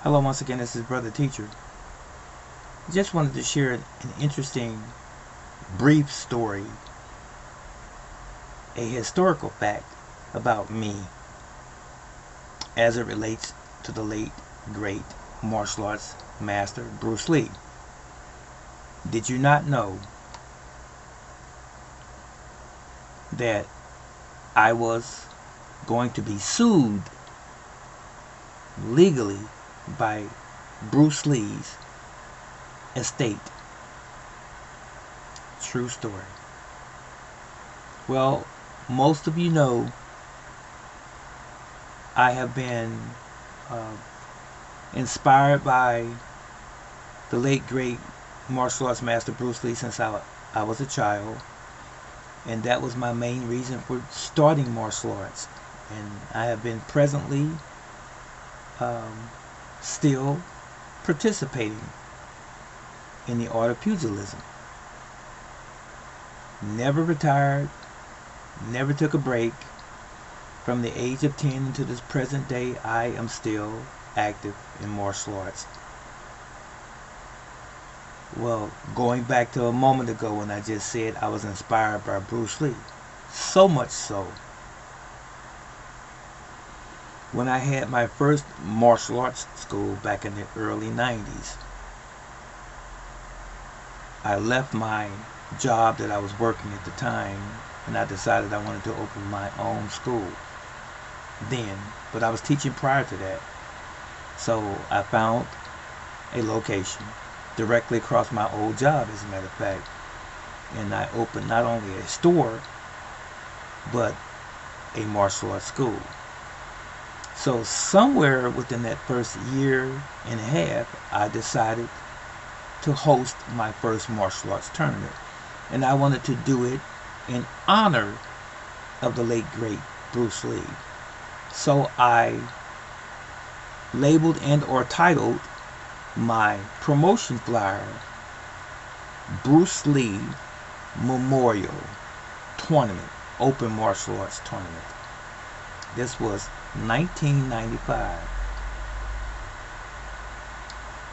Hello, once again, this is Brother Teacher. Just wanted to share an interesting, brief story, a historical fact about me as it relates to the late, great martial arts master Bruce Lee. Did you not know that I was going to be sued legally by Bruce Lee's estate? True story. Well, most of you know I have been uh, inspired by the late great martial arts master Bruce Lee since I was a child, and that was my main reason for starting martial arts. And I have been presently still participating in the art of pugilism. Never retired, never took a break. From the age of 10 to this present day, I am still active in martial arts. Well, going back to a moment ago when I just said I was inspired by Bruce Lee, so much so, when I had my first martial arts school back in the early 90s, I left my job that I was working at the time, and I decided I wanted to open my own school then, but I was teaching prior to that. So I found a location directly across my old job, as a matter of fact, and I opened not only a store but a martial arts school. So somewhere within that first year and a half, I decided to host my first martial arts tournament, and I wanted to do it in honor of the late great Bruce Lee. So I labeled and or titled my promotion flyer Bruce Lee Memorial Tournament, Open Martial Arts Tournament. This was 1995.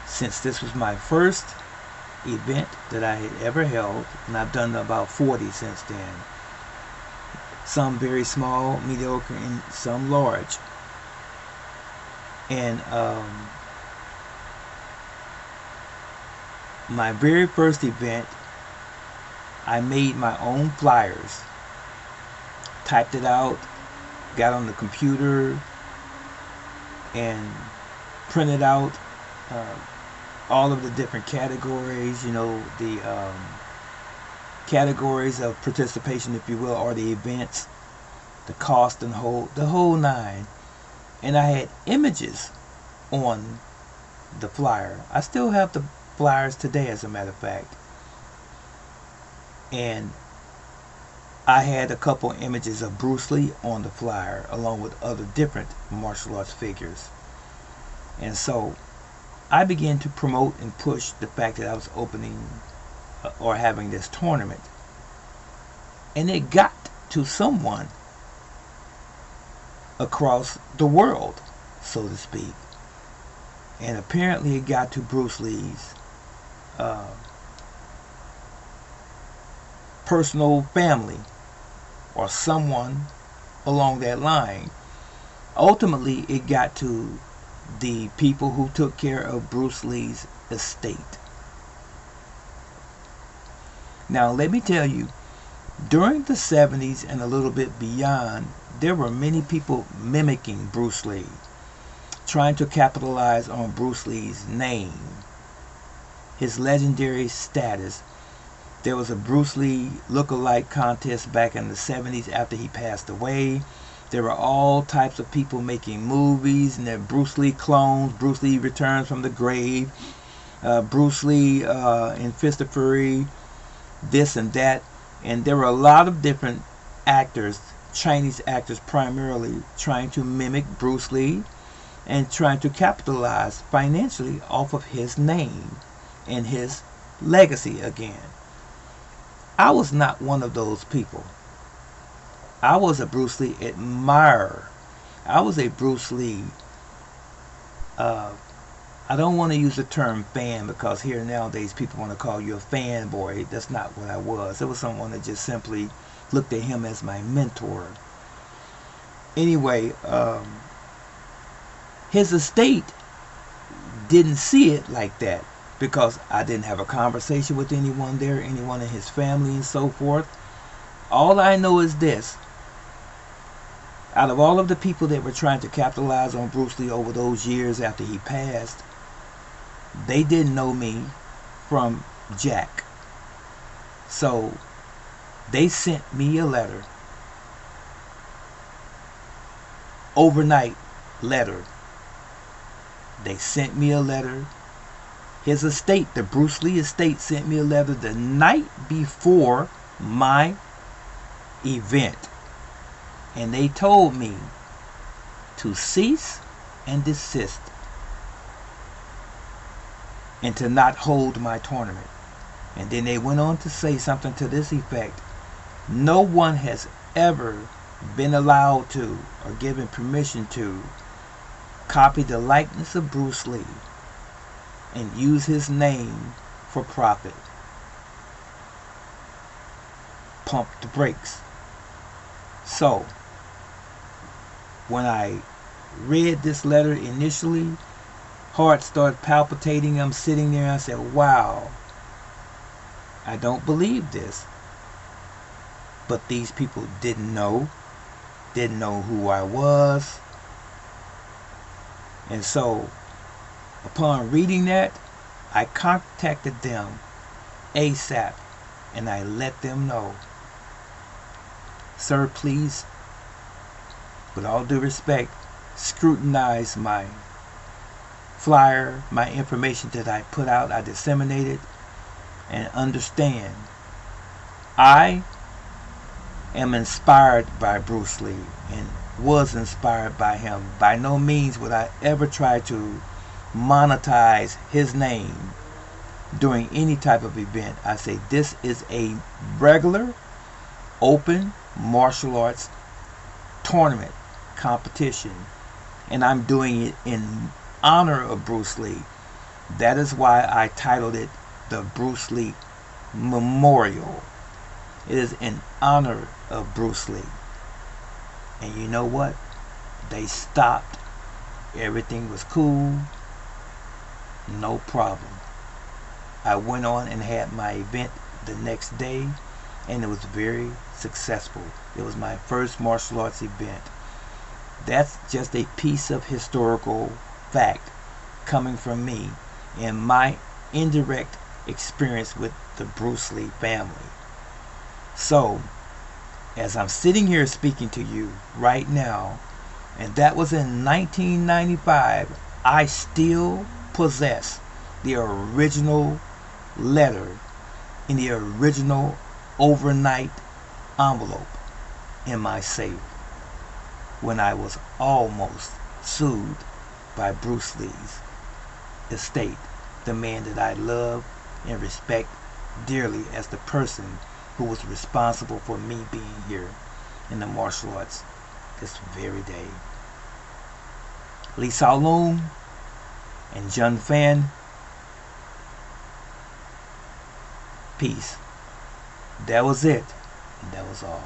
Since this was my first event that I had ever held, and I've done about 40 since then, some very small, mediocre, and some large. And my very first event, I made my own flyers, typed it out, got on the computer, and printed out all of the different categories, the categories of participation, if you will, or the events, the cost and the whole nine. And I had images on the flyer. I still have the flyers today, as a matter of fact. And I had a couple images of Bruce Lee on the flyer, along with other different martial arts figures. And so I began to promote and push the fact that I was opening or having this tournament. And it got to someone across the world, so to speak. And apparently it got to Bruce Lee's personal family or someone along that line. Ultimately, it got to the people who took care of Bruce Lee's estate. Now, let me tell you, during the 70s and a little bit beyond, there were many people mimicking Bruce Lee, trying to capitalize on Bruce Lee's name, his legendary status. There was a Bruce Lee look-alike contest back in the 70s after he passed away. There were all types of people making movies, and there were Bruce Lee clones. Bruce Lee returns from the grave. Bruce Lee in Fist of Fury, this and that. And there were a lot of different actors, Chinese actors primarily, trying to mimic Bruce Lee and trying to capitalize financially off of his name and his legacy again. I was not one of those people. I was a Bruce Lee admirer. I was a Bruce Lee I don't want to use the term fan because here nowadays people want to call you a fanboy. That's not what I was. It was someone that just simply looked at him as my mentor. Anyway, his estate didn't see it like that because I didn't have a conversation with anyone there, anyone in his family and so forth. All I know is this. Out of all of the people that were trying to capitalize on Bruce Lee over those years after he passed, they didn't know me from Jack. So they sent me a letter, overnight letter. They sent me a letter. His estate, the Bruce Lee estate, sent me a letter the night before my event. And they told me to cease and desist and to not hold my tournament. And then they went on to say something to this effect. No one has ever been allowed to or given permission to copy the likeness of Bruce Lee and use his name for profit. Pump the brakes. So, when I read this letter initially, heart started palpitating. I'm sitting there and I said, wow, I don't believe this. But these people didn't know who I was. And so, upon reading that, I contacted them ASAP and I let them know, sir, please, with all due respect, scrutinize my flyer, my information that I put out, I disseminated, and understand, I am inspired by Bruce Lee and was inspired by him. By no means would I ever try to monetize his name during any type of event. I say this is a regular, open martial arts tournament competition, and I'm doing it in honor of Bruce Lee. That is why I titled it the Bruce Lee Memorial. It is in honor of Bruce Lee. And you know what? They stopped. Everything was cool. No problem. I went on and had my event the next day, and it was very successful. It was my first martial arts event. That's just a piece of historical fact coming from me and my indirect experience with the Bruce Lee family. So, as I'm sitting here speaking to you right now, and that was in 1995, I still possess the original letter in the original overnight envelope in my safe when I was almost sued by Bruce Lee's estate, the man that I love and respect dearly as the person who was responsible for me being here in the martial arts this very day. Lee Saloon and Jun Fan, peace. That was it, and that was all.